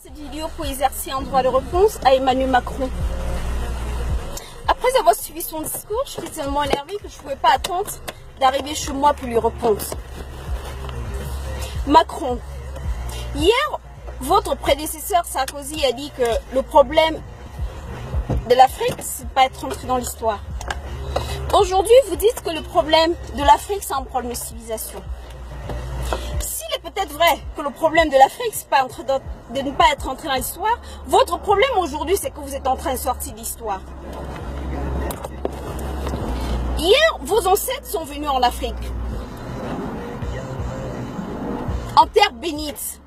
cette vidéo pour exercer un droit de réponse à Emmanuel Macron. Après avoir suivi son discours, je suis tellement énervée que je ne pouvais pas attendre d'arriver chez moi pour lui répondre. Macron, hier, votre prédécesseur Sarkozy a dit que le problème de l'Afrique, c'est de ne pas être rentré dans l'histoire. Aujourd'hui, vous dites que le problème de l'Afrique, c'est un problème de civilisation. S'il est peut-être vrai que le problème de l'Afrique, c'est de ne pas être entré dans l'histoire, votre problème aujourd'hui, c'est que vous êtes en train de sortir de l'histoire. Hier, vos ancêtres sont venus en Afrique, en terre bénite,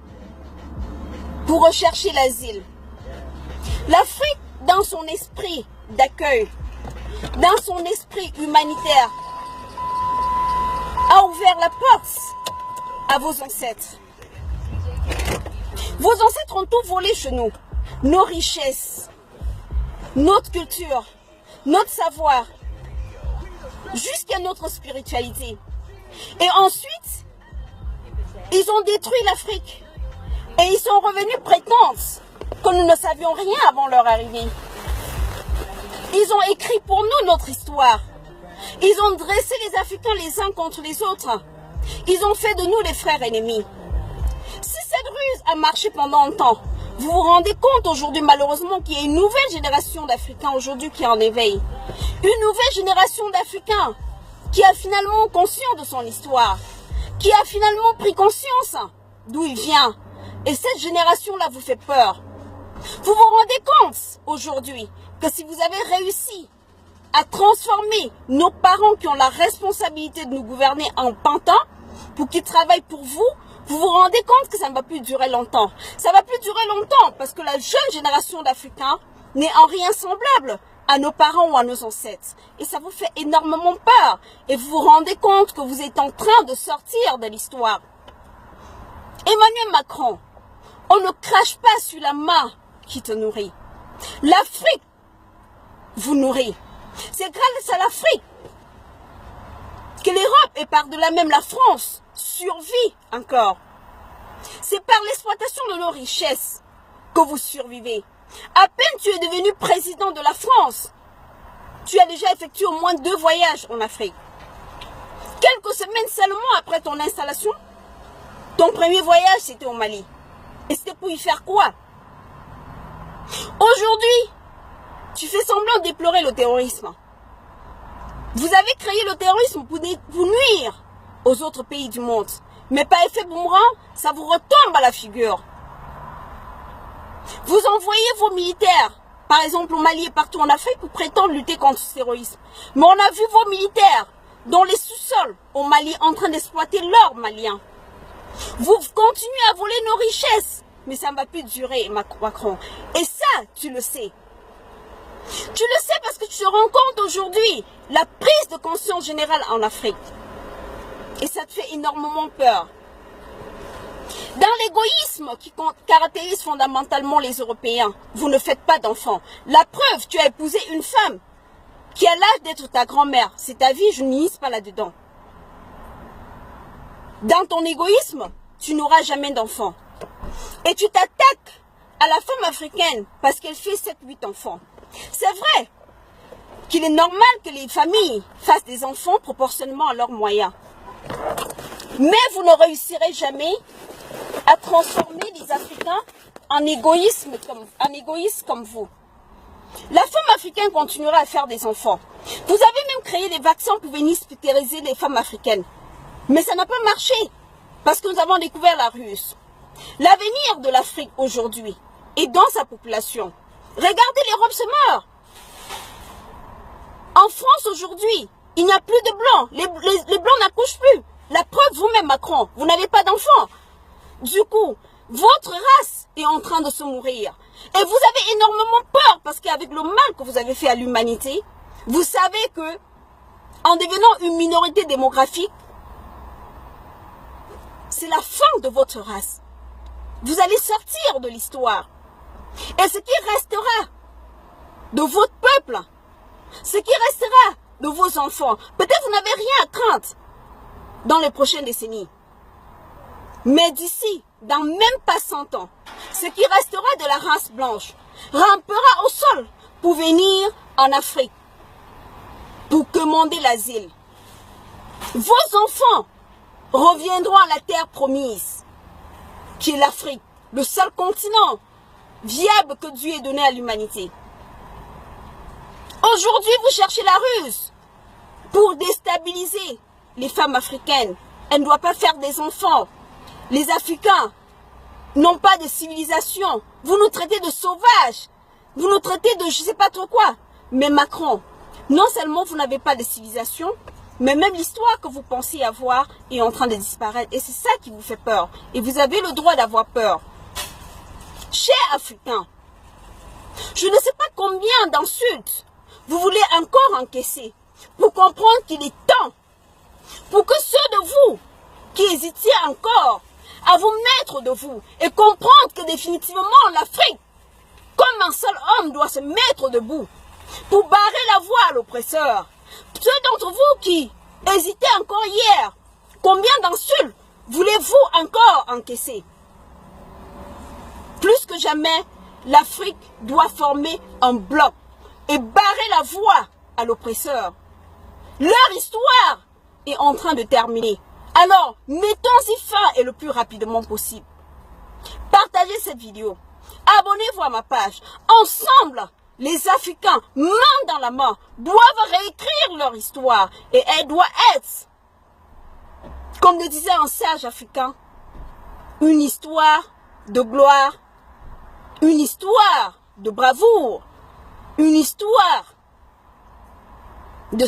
pour rechercher l'asile. L'Afrique, dans son esprit d'accueil, dans son esprit humanitaire, a ouvert la porte à vos ancêtres. Vos ancêtres ont tout volé chez nous. Nos richesses, notre culture, notre savoir, jusqu'à notre spiritualité. Et ensuite, ils ont détruit l'Afrique. Et ils sont revenus prétendre que nous ne savions rien avant leur arrivée. Ils ont écrit pour nous notre histoire. Ils ont dressé les Africains les uns contre les autres. Ils ont fait de nous des frères ennemis. Si cette ruse a marché pendant un temps, vous vous rendez compte aujourd'hui malheureusement qu'il y a une nouvelle génération d'Africains aujourd'hui qui est en éveil. Une nouvelle génération d'Africains qui a finalement conscience de son histoire, qui a finalement pris conscience d'où il vient. Et cette génération-là vous fait peur. Vous vous rendez compte aujourd'hui que si vous avez réussi à transformer nos parents qui ont la responsabilité de nous gouverner en pantins pour qu'ils travaillent pour vous, vous vous rendez compte que ça ne va plus durer longtemps. Ça ne va plus durer longtemps parce que la jeune génération d'Africains n'est en rien semblable à nos parents ou à nos ancêtres. Et ça vous fait énormément peur. Et vous vous rendez compte que vous êtes en train de sortir de l'histoire. Emmanuel Macron, on ne crache pas sur la main qui te nourrit. L'Afrique vous nourrit. C'est grâce à l'Afrique que l'Europe et par-delà même la France survit encore. C'est par l'exploitation de nos richesses que vous survivez. À peine tu es devenu président de la France, tu as déjà effectué au moins 2 voyages en Afrique. Quelques semaines seulement après ton installation, ton premier voyage c'était au Mali. Et c'était pour y faire quoi? Aujourd'hui, tu fais semblant de déplorer le terrorisme. Vous avez créé le terrorisme pour nuire aux autres pays du monde. Mais par effet boomerang, ça vous retombe à la figure. Vous envoyez vos militaires, par exemple au Mali et partout en Afrique, pour prétendre lutter contre ce terrorisme. Mais on a vu vos militaires dans les sous-sols au Mali en train d'exploiter l'or malien. Vous continuez à voler nos richesses. Mais ça ne va plus durer, Macron. Et ça, tu le sais. Tu le sais parce que tu te rends compte aujourd'hui la prise de conscience générale en Afrique. Et ça te fait énormément peur. Dans l'égoïsme qui caractérise fondamentalement les Européens, vous ne faites pas d'enfants. La preuve, tu as épousé une femme qui a l'âge d'être ta grand-mère. C'est ta vie, je n'y pas là-dedans. Dans ton égoïsme, tu n'auras jamais d'enfants. Et tu t'attaques à la femme africaine parce qu'elle fait 7-8 enfants. C'est vrai qu'il est normal que les familles fassent des enfants proportionnellement à leurs moyens. Mais vous ne réussirez jamais à transformer les Africains en égoïstes comme vous. La femme africaine continuera à faire des enfants. Vous avez même créé des vaccins pour venir stériliser les femmes africaines. Mais ça n'a pas marché parce que nous avons découvert la ruse. L'avenir de l'Afrique aujourd'hui est dans sa population. Regardez, l'Europe se meurt. En France aujourd'hui, il n'y a plus de blancs. Les blancs n'accouchent plus. La preuve, vous-même Macron, vous n'avez pas d'enfants. Du coup, votre race est en train de se mourir. Et vous avez énormément peur parce qu'avec le mal que vous avez fait à l'humanité, vous savez que en devenant une minorité démographique, c'est la fin de votre race. Vous allez sortir de l'histoire. Et ce qui restera de votre peuple, ce qui restera de vos enfants, peut-être vous n'avez rien à craindre dans les prochaines décennies. Mais d'ici, dans même pas 100 ans, ce qui restera de la race blanche rampera au sol pour venir en Afrique, pour demander l'asile. Vos enfants reviendront à la terre promise, qui est l'Afrique, le seul continent viable que Dieu ait donné à l'humanité. Aujourd'hui, vous cherchez la ruse pour déstabiliser les femmes africaines. Elles ne doivent pas faire des enfants. Les Africains n'ont pas de civilisation. Vous nous traitez de sauvages. Vous nous traitez de je ne sais pas trop quoi. Mais Macron, non seulement vous n'avez pas de civilisation, mais même l'histoire que vous pensez avoir est en train de disparaître. Et c'est ça qui vous fait peur. Et vous avez le droit d'avoir peur. Chers Africains, je ne sais pas combien d'insultes vous voulez encore encaisser pour comprendre qu'il est temps pour que ceux de vous qui hésitiez encore à vous mettre de vous et comprendre que définitivement l'Afrique, comme un seul homme, doit se mettre debout pour barrer la voie à l'oppresseur. Ceux d'entre vous qui hésitaient encore hier, combien d'insultes voulez-vous encore encaisser? Plus que jamais, l'Afrique doit former un bloc et barrer la voie à l'oppresseur. Leur histoire est en train de terminer. Alors, mettons-y fin et le plus rapidement possible. Partagez cette vidéo. Abonnez-vous à ma page. Ensemble, les Africains, main dans la main, doivent réécrire leur histoire. Et elle doit être, comme le disait un sage africain, une histoire de gloire, une histoire de bravoure, une histoire de